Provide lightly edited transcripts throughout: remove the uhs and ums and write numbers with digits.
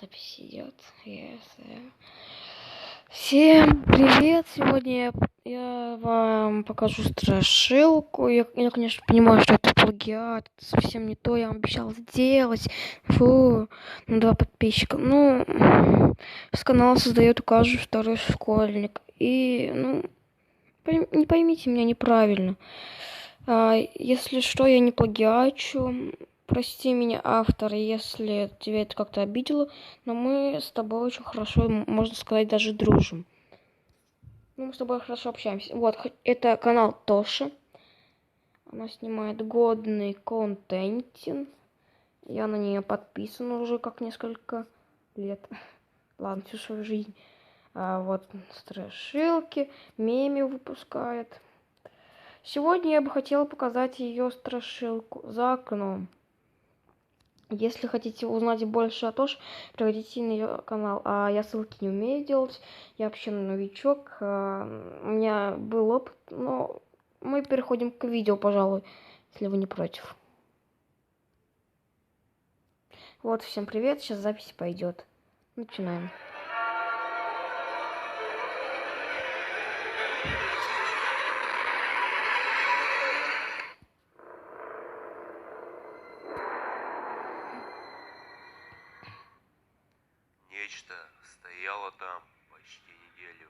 Запись идет. Всем привет! Сегодня я вам покажу страшилку. Я, конечно, понимаю, что это плагиат. Это совсем не то. Я вам обещал сделать. Фу, 2 подписчика. С канала создает каждый второй школьник. И, не поймите меня неправильно. Если что, я не плагиачу. Прости меня, автор, если тебя это как-то обидело, но мы с тобой очень хорошо, можно сказать, даже дружим. Мы с тобой хорошо общаемся. Вот, это канал Тоши. Она снимает годный контент. Я на нее подписан уже как несколько лет. Ладно, всю свою жизнь. Вот страшилки, меми выпускает. Сегодня я бы хотела показать ее страшилку «За окном». Если хотите узнать больше о Тоше, приходите на ее канал. Я ссылки не умею делать, я вообще новичок. У меня был опыт, но мы переходим к видео, пожалуй, если вы не против. Вот, всем привет, сейчас запись пойдет. Начинаем. Нечто стояло там почти неделю.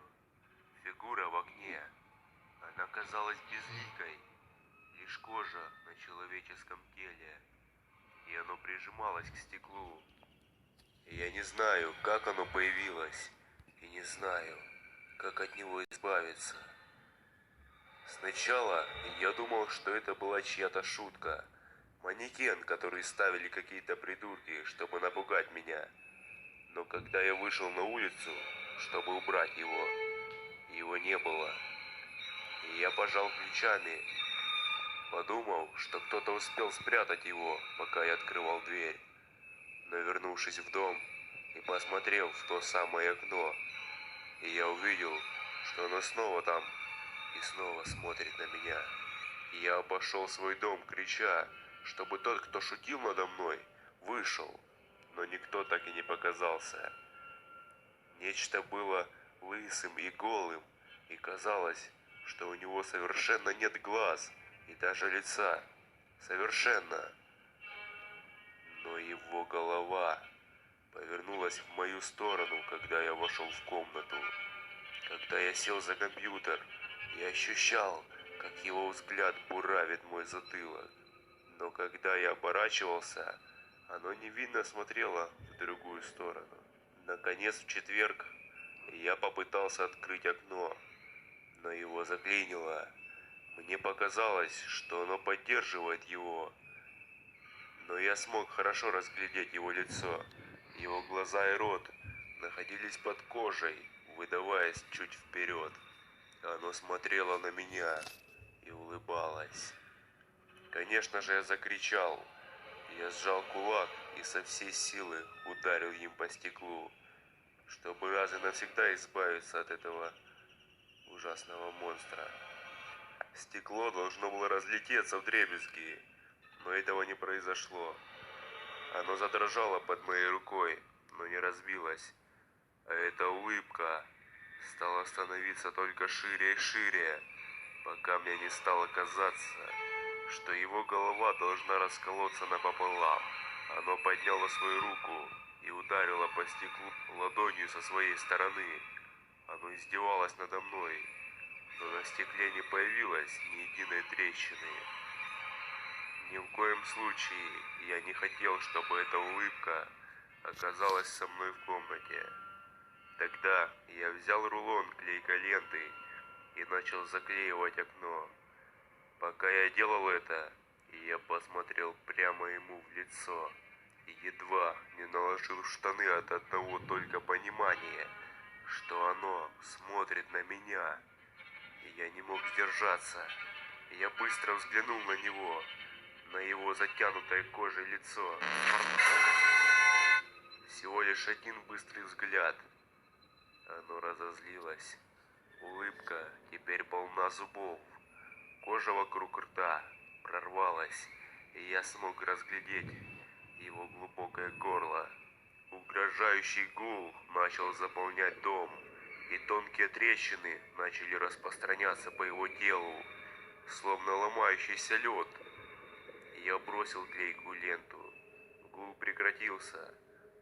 Фигура в окне. Она казалась безликой. Лишь кожа на человеческом теле. И оно прижималось к стеклу. И я не знаю, как оно появилось. И не знаю, как от него избавиться. Сначала я думал, что это была чья-то шутка. Манекен, который ставили какие-то придурки, чтобы напугать меня. Но когда я вышел на улицу, чтобы убрать его не было. И я пожал плечами, подумал, что кто-то успел спрятать его, пока я открывал дверь. Но вернувшись в дом и посмотрев в то самое окно, и я увидел, что оно снова там и снова смотрит на меня. И я обошел свой дом, крича, чтобы тот, кто шутил надо мной, вышел. Но никто так и не показался. Нечто было лысым и голым, и казалось, что у него совершенно нет глаз и даже лица. Совершенно. Но его голова повернулась в мою сторону, когда я вошел в комнату. Когда я сел за компьютер, я ощущал, как его взгляд буравит мой затылок. Но когда я оборачивался, оно невинно смотрело в другую сторону. Наконец, в четверг я попытался открыть окно, но его заклинило. Мне показалось, что оно поддерживает его. Но я смог хорошо разглядеть его лицо. Его глаза и рот находились под кожей, выдаваясь чуть вперед. Оно смотрело на меня и улыбалось. Конечно же, я закричал. Я сжал кулак и со всей силы ударил им по стеклу, чтобы раз и навсегда избавиться от этого ужасного монстра. Стекло должно было разлететься вдребезги, но этого не произошло. Оно задрожало под моей рукой, но не разбилось. А эта улыбка стала становиться только шире и шире, пока мне не стало казаться, что его голова должна расколоться напополам. Оно подняло свою руку и ударило по стеклу ладонью со своей стороны. Оно издевалось надо мной, но на стекле не появилось ни единой трещины. Ни в коем случае я не хотел, чтобы эта улыбка оказалась со мной в комнате. Тогда я взял рулон клейкой ленты и начал заклеивать окно. Пока я делал это, я посмотрел прямо ему в лицо и едва не наложил штаны от одного только понимания, что оно смотрит на меня. И я не мог сдержаться. Я быстро взглянул на него, на его затянутое кожей лицо. Всего лишь один быстрый взгляд. Оно разозлилось. Улыбка теперь полна зубов. Кожа вокруг рта прорвалась, и я смог разглядеть его глубокое горло. Угрожающий гул начал заполнять дом, и тонкие трещины начали распространяться по его телу, словно ломающийся лед. Я бросил клейкую ленту. Гул прекратился,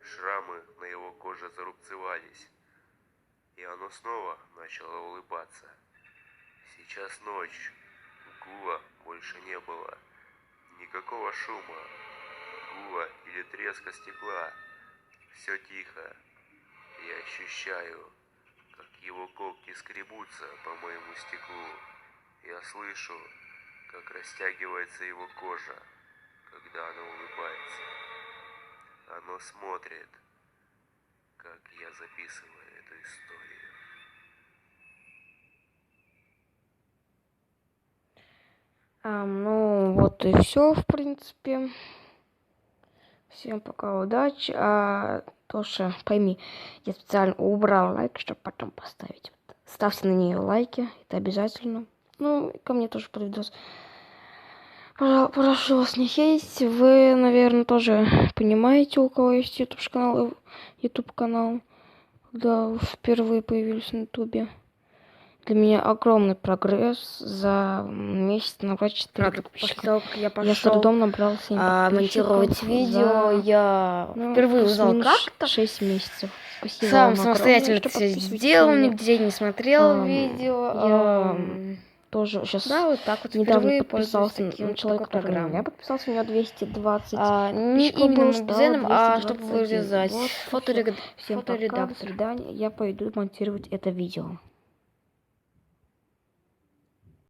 шрамы на его коже зарубцевались, и оно снова начало улыбаться. Сейчас ночь, гула больше не было, никакого шума, гула или треска стекла. Все тихо. Я ощущаю, как его когти скребутся по моему стеклу. Я слышу, как растягивается его кожа, когда оно улыбается. Оно смотрит, как я записываю эту историю. Ну, вот и все, в принципе. Всем пока, удачи. Тоша, пойми, я специально убрал лайк, чтобы потом поставить. Ставьте на нее лайки, это обязательно. Ну, и ко мне тоже под видос. Прошу вас не хейтить. Вы, наверное, тоже понимаете, у кого есть YouTube канал, когда вы впервые появились на YouTube. Для меня огромный прогресс за месяц набрать 4 подписчика. После того, как я Я с пошел трудом набрал 7 монтировать подписчиков видео, за, я впервые узнал, плюс-минус как 6 месяцев. Спасибо сам вам самостоятельно огромное, это что все подписываетесь сделал, на меня. нигде не смотрел Я видео. тоже сейчас Да, вот так вот недавно впервые подписался пользуюсь на человека, такой который на меня программой. подписался, у него 220. Не подписчиков было, именно стало дизайном, а чтобы 221. вырезать Вот, всё. Всем пока, до фоторедактор. свидания. Я пойду монтировать это видео.